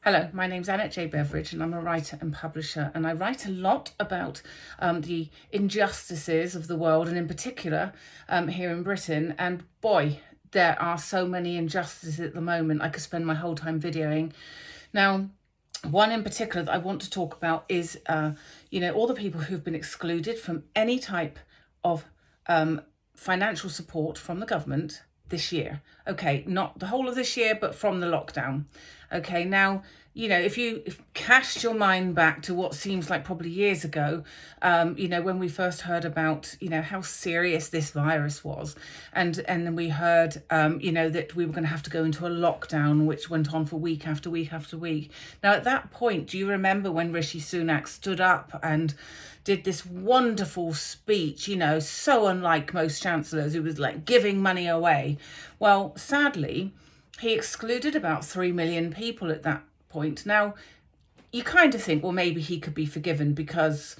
Hello, my name's Annette Beveridge and I'm a writer and publisher, and I write a lot about the injustices of the world, and in particular here in Britain. And boy, there are so many injustices at the moment. I could spend my whole time videoing. Now, one in particular that I want to talk about is, all the people who've been excluded from any type of financial support from the government this year. Okay, not the whole of this year, but from the lockdown. Okay, now, if you cast your mind back to what seems like probably years ago, when we first heard about, how serious this virus was, and then we heard, that we were going to have to go into a lockdown, which went on for week after week after week. Now, at that point, do you remember when Rishi Sunak stood up and did this wonderful speech, so unlike most chancellors, who was like giving money away? Well, sadly, he excluded about 3 million people at that point. Now, you kind of think, well, maybe he could be forgiven because,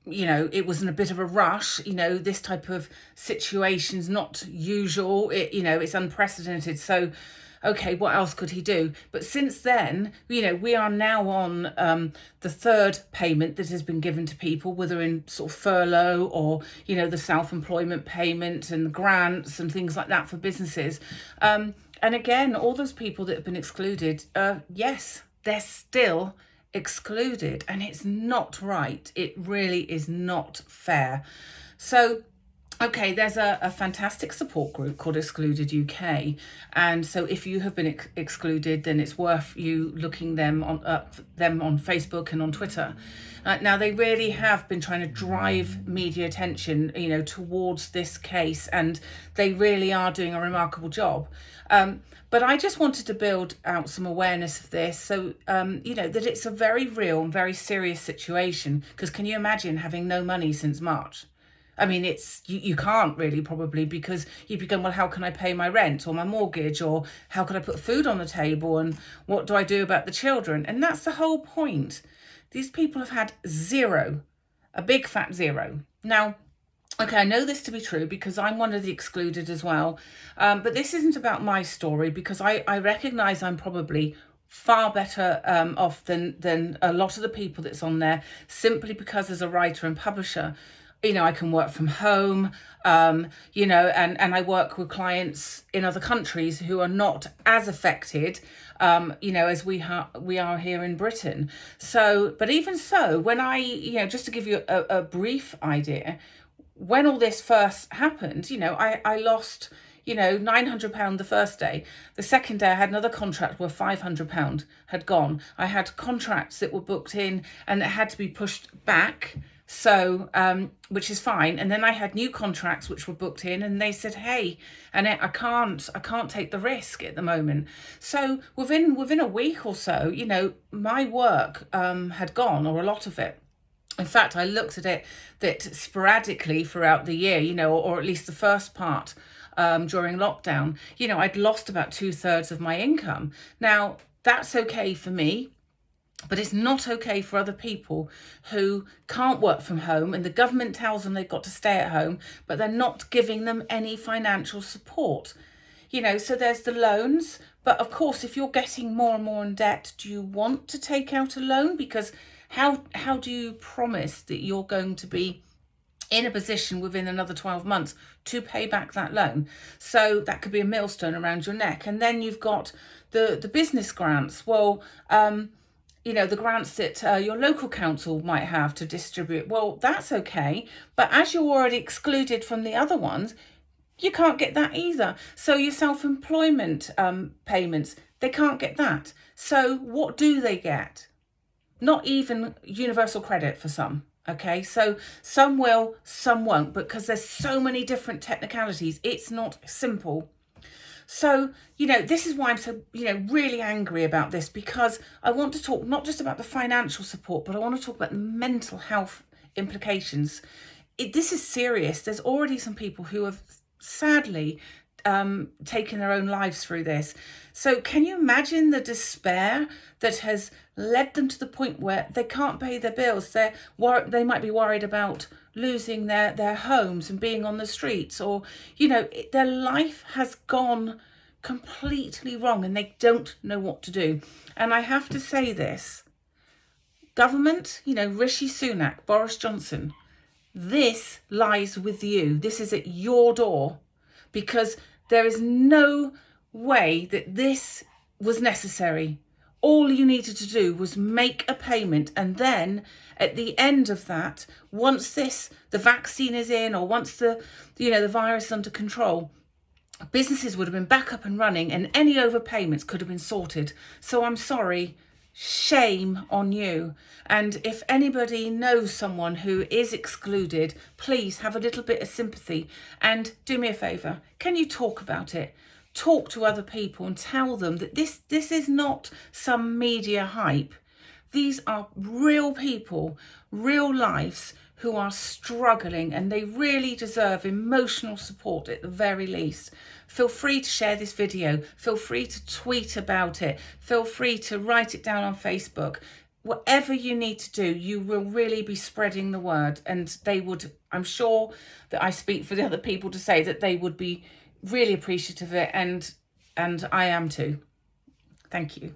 it wasn't a bit of a rush. This type of situation's not usual. It's unprecedented. So, okay, what else could he do? But since then, we are now on the third payment that has been given to people, whether in sort of furlough or, the self-employment payment and the grants and things like that for businesses. And again, all those people that have been excluded, yes, they're still excluded, and it's not right. It really is not fair. So, okay, there's a fantastic support group called Excluded UK, and so if you have been excluded, then it's worth you looking them on Facebook and on Twitter. Now, they really have been trying to drive media attention, towards this case, and they really are doing a remarkable job. But I just wanted to build out some awareness of this, so that it's a very real and very serious situation. Because can you imagine having no money since March? I mean, you can't really, probably, because you'd be going, well, how can I pay my rent or my mortgage, or how can I put food on the table, and what do I do about the children? And that's the whole point. These people have had zero, a big fat zero. Now, okay, I know this to be true because I'm one of the excluded as well. But this isn't about my story, because I recognise I'm probably far better off than a lot of the people that's on there, simply because as a writer and publisher, I can work from home, and I work with clients in other countries who are not as affected, as we are here in Britain. So, but even so, when I, just to give you a brief idea, when all this first happened, I lost, £900 the first day. The second day I had another contract where £500 had gone. I had contracts that were booked in and it had to be pushed back. So, which is fine. And then I had new contracts which were booked in, and they said, hey, Annette, I can't take the risk at the moment. So within a week or so, my work had gone, or a lot of it. In fact, I looked at it that sporadically throughout the year, or at least the first part during lockdown, I'd lost about 2/3 of my income. Now, that's okay for me, but it's not okay for other people who can't work from home, and the government tells them they've got to stay at home, but they're not giving them any financial support. So there's the loans. But of course, if you're getting more and more in debt, do you want to take out a loan? Because how do you promise that you're going to be in a position within another 12 months to pay back that loan? So that could be a millstone around your neck. And then you've got the business grants. Well, the grants that your local council might have to distribute. Well, that's okay. But as you're already excluded from the other ones, you can't get that either. So your self-employment payments, they can't get that. So what do they get? Not even universal credit for some. Okay, so some will, some won't, because there's so many different technicalities. It's not simple. So, this is why I'm so, really angry about this, because I want to talk not just about the financial support, but I want to talk about the mental health implications. This is serious. There's already some people who have sadly taken their own lives through this. So can you imagine the despair that has led them to the point where they can't pay their bills? They might be worried about losing their homes and being on the streets, or their life has gone completely wrong and they don't know what to do. And I have to say this, government, you know, Rishi Sunak, Boris Johnson, this lies with you. This is at your door, because there is no way that this was necessary. All you needed to do was make a payment, and then at the end of that, once the vaccine is in, or once the virus is under control, businesses would have been back up and running and any overpayments could have been sorted. So I'm sorry, shame on you. And if anybody knows someone who is excluded, please have a little bit of sympathy and do me a favour. Can you talk about it? Talk to other people and tell them that this is not some media hype. These are real people, real lives who are struggling, and they really deserve emotional support at the very least. Feel free to share this video. Feel free to tweet about it. Feel free to write it down on Facebook. Whatever you need to do, you will really be spreading the word. And they would, I'm sure that I speak for the other people to say that they would be really appreciative of it, and I am too. Thank you.